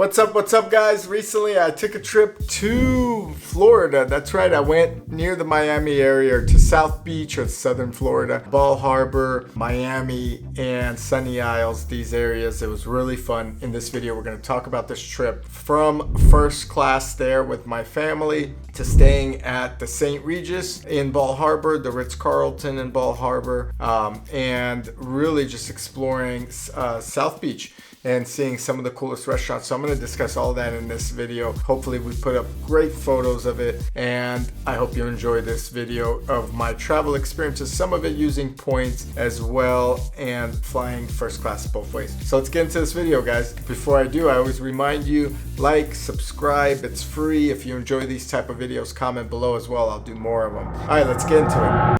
What's up, guys? Recently, I took a trip to Florida. That's right, I went near the Miami area to South Beach or southern Florida, Bal Harbour, Miami, and Sunny Isles, these areas. It was really fun. In this video, we're going to talk about this trip from first class there with my family to staying at the St. Regis in Bal Harbour, the Ritz-Carlton in Bal Harbour, and really just exploring South Beach and seeing some of the coolest restaurants. So I'm going to discuss all that in this video. Hopefully we put up great photos of it, and I hope you enjoy this video of my travel experiences, some of it using points as well and flying first class both ways. So let's get into this video, guys. Before I do, I always remind you, like, subscribe, it's free. If you enjoy these type of videos, comment below as well. I'll do more of them. All right, let's get into it.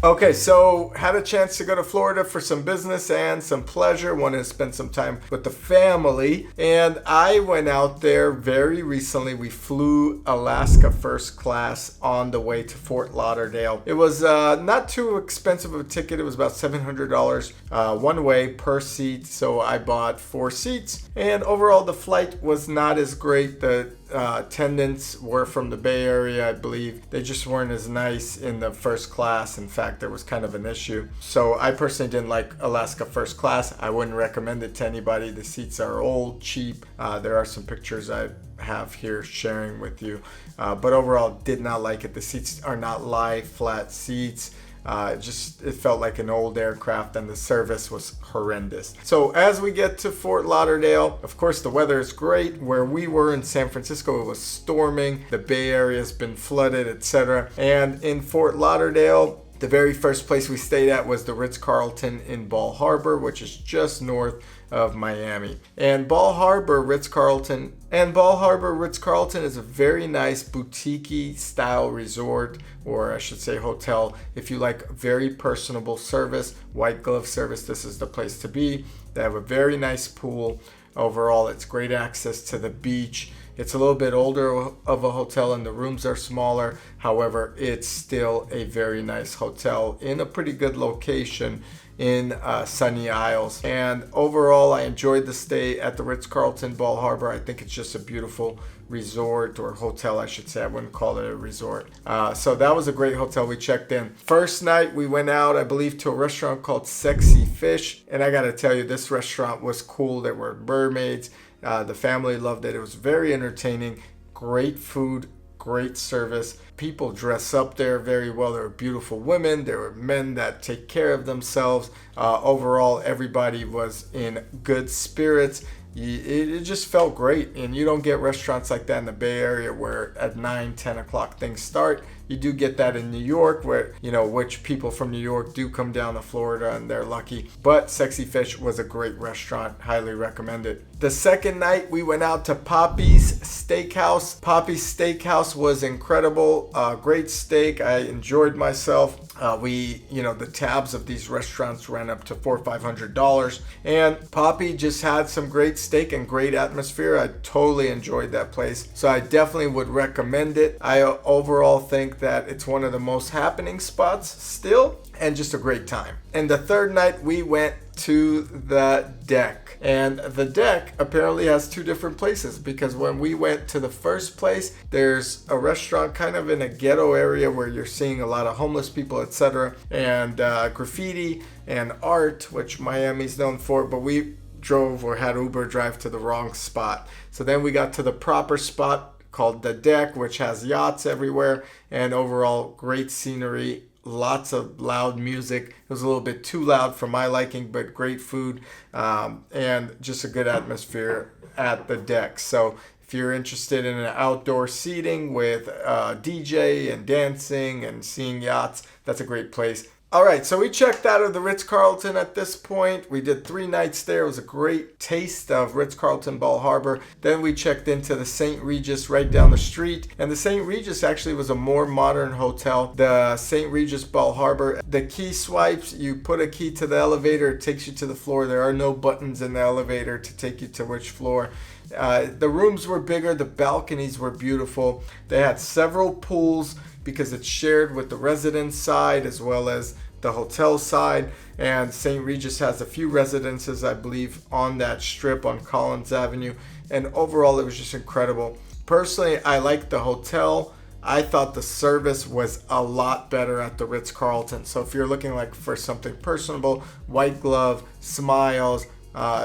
Okay, so had a chance to go to Florida for some business and some pleasure. Wanted to spend some time with the family, and I went out there very recently. We flew Alaska first class on the way to Fort Lauderdale. It was not too expensive of a ticket. It was about $700 one way per seat, so I bought 4 seats, and overall the flight was not as great. The attendants were from the Bay Area, I believe. They just weren't as nice in the first class. In fact, there was kind of an issue. So I personally didn't like Alaska first class. I wouldn't recommend it to anybody. The seats are old, cheap. There are some pictures I have here sharing with you. But overall, did not like it. The seats are not lie flat seats. It felt like an old aircraft, and the service was horrendous. So as we get to Fort Lauderdale, of course the weather is great. Where we were in San Francisco, it was storming. The Bay Area has been flooded, etc. And in Fort Lauderdale, the very first place we stayed at was the Ritz-Carlton in Bal Harbour, which is just north of Miami. And Bal Harbour Ritz-Carlton is a very nice boutique style resort, or I should say hotel. If you like very personable service, white glove service, this is the place to be. They have a very nice pool. Overall, it's great access to the beach. It's a little bit older of a hotel and the rooms are smaller. However, it's still a very nice hotel in a pretty good location in Sunny Isles. And overall, I enjoyed the stay at the Ritz-Carlton Bal Harbour. I think it's just a beautiful resort, or hotel I should say. I wouldn't call it a resort. So that was a great hotel. We checked in. First night we went out, I believe, to a restaurant called Sexy Fish. And I gotta tell you, this restaurant was cool. There were mermaids. The family loved it. It was very entertaining. Great food, great service. People dress up there very well. There were beautiful women. There were men that take care of themselves. Overall, everybody was in good spirits. It just felt great. And you don't get restaurants like that in the Bay Area where at 9-10 o'clock things start. You do get that in New York, where, which people from New York do come down to Florida and they're lucky. But Sexy Fish was a great restaurant. Highly recommend it. The second night we went out to Poppy's Steakhouse. Poppy's Steakhouse was incredible. Great steak. I enjoyed myself. The tabs of these restaurants ran up to $400 or $500. And Poppy just had some great steak and great atmosphere. I totally enjoyed that place. So I definitely would recommend it. I overall think that it's one of the most happening spots still, and just a great time. And the third night we went to the Deck. And the Deck apparently has 2 different places, because when we went to the first place, there's a restaurant kind of in a ghetto area where you're seeing a lot of homeless people, etc., and graffiti and art, which Miami's known for. But we drove, or had Uber drive, to the wrong spot. So then we got to the proper spot called the Deck, which has yachts everywhere, and overall great scenery. Lots of loud music. It was a little bit too loud for my liking, but great food, and just a good atmosphere at the Deck. So if you're interested in an outdoor seating with DJ and dancing and seeing yachts, that's a great place. All right, so we checked out of the Ritz-Carlton at this point. We did 3 nights there. It was a great taste of Ritz-Carlton Bal Harbour. Then we checked into the St. Regis right down the street. And the St. Regis actually was a more modern hotel. The St. Regis Bal Harbour, the key swipes, you put a key to the elevator, it takes you to the floor. There are no buttons in the elevator to take you to which floor. The rooms were bigger. The balconies were beautiful. They had several pools because it's shared with the residence side as well as the hotel side. And St. Regis has a few residences, I believe, on that strip on Collins Avenue. And overall, it was just incredible. Personally, I liked the hotel. I thought the service was a lot better at the Ritz-Carlton. So if you're looking like for something personable, white glove, smiles,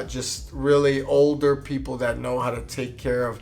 just really older people that know how to take care of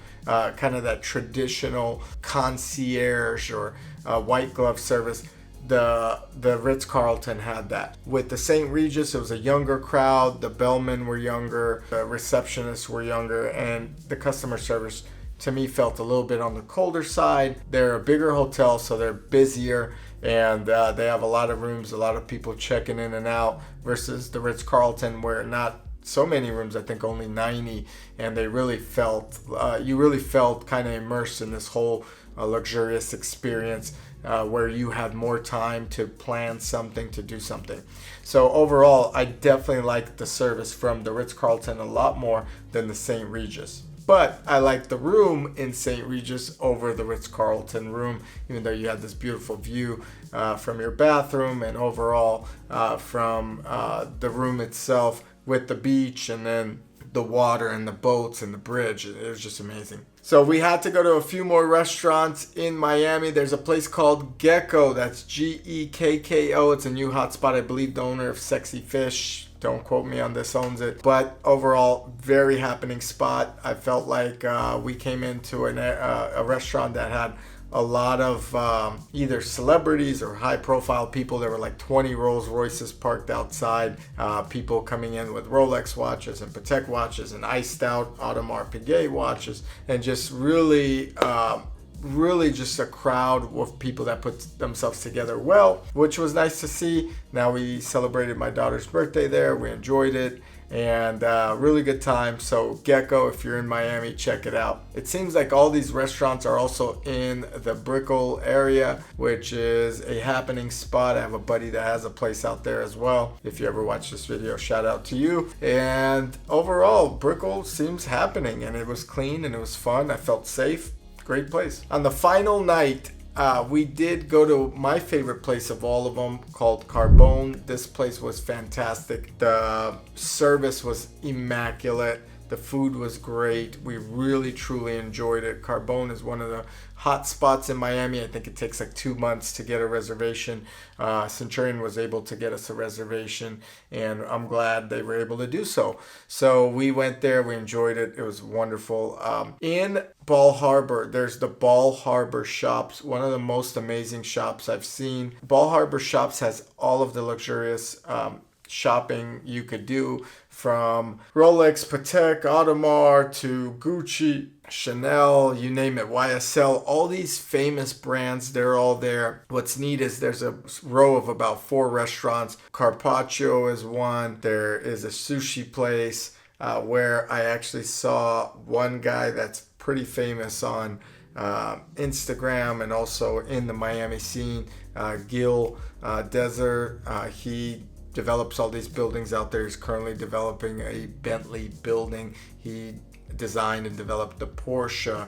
kind of that traditional concierge or white glove service, the Ritz-Carlton had that. With the St. Regis, it was a younger crowd. The bellmen were younger, the receptionists were younger, and the customer service to me felt a little bit on the colder side. They're a bigger hotel, so they're busier, and they have a lot of rooms, a lot of people checking in and out, versus the Ritz-Carlton where not so many rooms, I think only 90, and they really felt, you really felt kind of immersed in this whole luxurious experience where you had more time to plan something, to do something. So overall, I definitely liked the service from the Ritz-Carlton a lot more than the St. Regis. But I liked the room in St. Regis over the Ritz-Carlton room, even though you had this beautiful view from your bathroom and overall from the room itself with the beach and then the water and the boats and the bridge. It was just amazing. So we had to go to a few more restaurants in Miami. There's a place called Gecko. That's Gekko. It's a new hotspot. I believe the owner of Sexy Fish, don't quote me on this, owns it. But overall, very happening spot. I felt like we came into a restaurant that had a lot of either celebrities or high profile people. There were like 20 Rolls Royces parked outside, people coming in with Rolex watches and Patek watches and iced out Audemars Piguet watches, and just really just a crowd of people that put themselves together well, which was nice to see. Now we celebrated my daughter's birthday there. We enjoyed it. And really good time. So Gecko, if you're in Miami, check it out. It seems like all these restaurants are also in the Brickell area, which is a happening spot. I have a buddy that has a place out there as well. If you ever watch this video, shout out to you. And overall, Brickell seems happening, and it was clean and it was fun. I felt safe. Great place. On the final night, we did go to my favorite place of all of them, called Carbone. This place was fantastic. The service was immaculate. The food was great. We really, truly enjoyed it. Carbone is one of the hot spots in Miami. I think it takes like 2 months to get a reservation. Centurion was able to get us a reservation, and I'm glad they were able to do so. So we went there. We enjoyed it. It was wonderful. In Bal Harbour, there's the Bal Harbour Shops, one of the most amazing shops I've seen. Bal Harbour Shops has all of the luxurious shopping you could do, from Rolex, Patek, Audemars to Gucci, Chanel, you name it, YSL, all these famous brands, they're all there. What's neat is there's a row of about 4 restaurants. Carpaccio is one. There is a sushi place where I actually saw one guy that's pretty famous on Instagram and also in the Miami scene, Gil Desert. He develops all these buildings out there. He's currently developing a Bentley building. He designed and developed the Porsche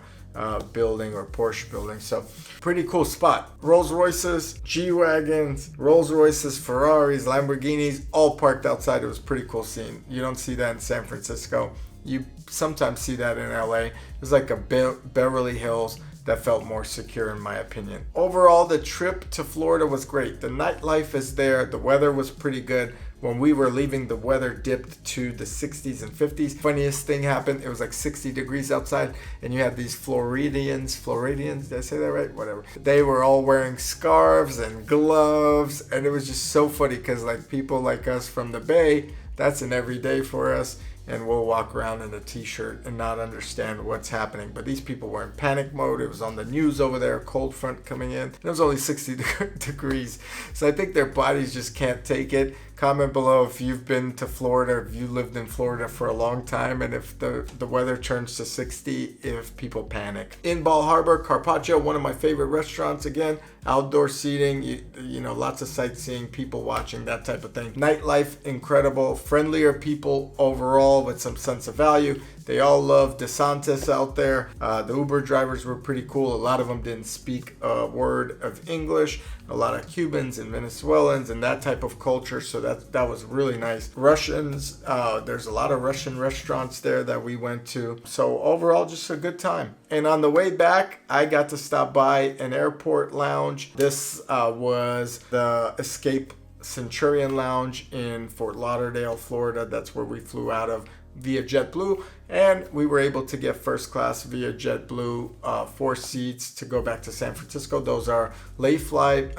building or Porsche building. So pretty cool spot. Rolls Royces, G-Wagons, Rolls Royces, Ferraris, Lamborghinis, all parked outside. It was pretty cool scene. You don't see that in San Francisco. You sometimes see that in LA. It was like a Beverly Hills that felt more secure, in my opinion. Overall, the trip to Florida was great. The nightlife is there. The weather was pretty good. When we were leaving, the weather dipped to the 60s and 50s. Funniest thing happened. It was like 60 degrees outside, and you had these Floridians, did I say that right? Whatever. They were all wearing scarves and gloves, and it was just so funny because like people like us from the Bay, that's an everyday for us. and we'll walk around in a t-shirt and not understand what's happening. But these people were in panic mode. It was on the news over there, cold front coming in. It was only 60 degrees. So I think their bodies just can't take it. Comment below if you've been to Florida, if you lived in Florida for a long time, and if the weather turns to 60, if people panic. In Bal Harbour, Carpaccio, one of my favorite restaurants. Again, outdoor seating, you know, lots of sightseeing, people watching, that type of thing. Nightlife, incredible. Friendlier people overall with some sense of value. They all love DeSantis out there. The Uber drivers were pretty cool. A lot of them didn't speak a word of English. A lot of Cubans and Venezuelans and that type of culture. So that was really nice. Russians, there's a lot of Russian restaurants there that we went to. So overall, just a good time. And on the way back, I got to stop by an airport lounge. This was the Amex Centurion Lounge in Fort Lauderdale, Florida. That's where we flew out of via JetBlue, and we were able to get first class via JetBlue, 4 seats to go back to San Francisco. Those are lay flat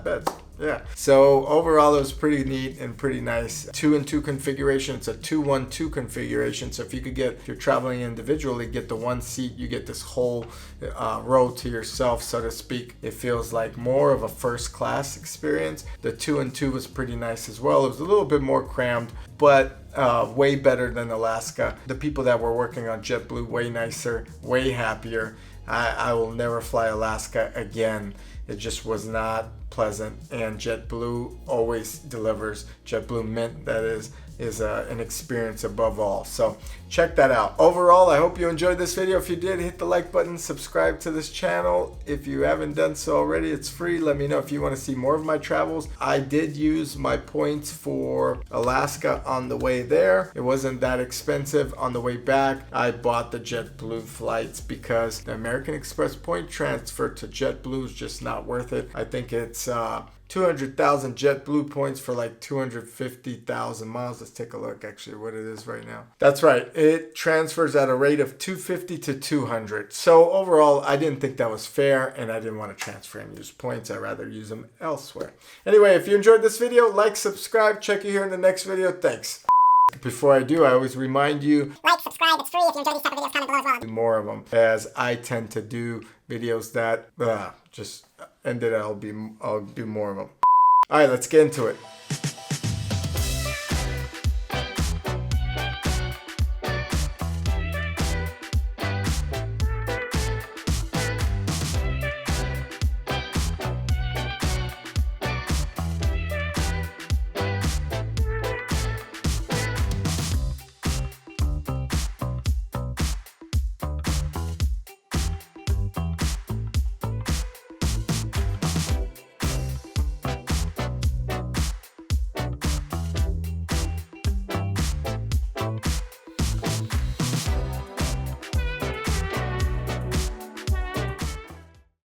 beds. Yeah. So overall, it was pretty neat and pretty nice. 2-and-2 configuration. It's a 2-1-2 configuration. So if you're traveling individually, get the one seat, you get this whole row to yourself, so to speak. It feels like more of a first class experience. The 2-and-2 was pretty nice as well. It was a little bit more crammed, but way better than Alaska. The people that were working on JetBlue, way nicer, way happier. I will never fly Alaska again. It just was not pleasant, and JetBlue always delivers. JetBlue Mint, that is an experience above all. So check that out. Overall, I hope you enjoyed this video. If you did, hit the like button, subscribe to this channel. If you haven't done so already, it's free. Let me know if you want to see more of my travels. I did use my points for Alaska on the way there. It wasn't that expensive. On the way back, I bought the JetBlue flights because the American Express point transfer to JetBlue is just not worth it. I think it's 200,000 JetBlue points for like 250,000 miles. Let's take a look actually what it is right now. That's right. It transfers at a rate of 250 to 200. So overall, I didn't think that was fair, and I didn't want to transfer and use points. I'd rather use them elsewhere. Anyway, if you enjoyed this video, like, subscribe. Check you here in the next video. Thanks. Before I do, I always remind you, like, subscribe, it's free. If you enjoy these type of videos, comment below as well. Do more of them, as I tend to do videos that just ended. I'll do more of them. All right, let's get into it.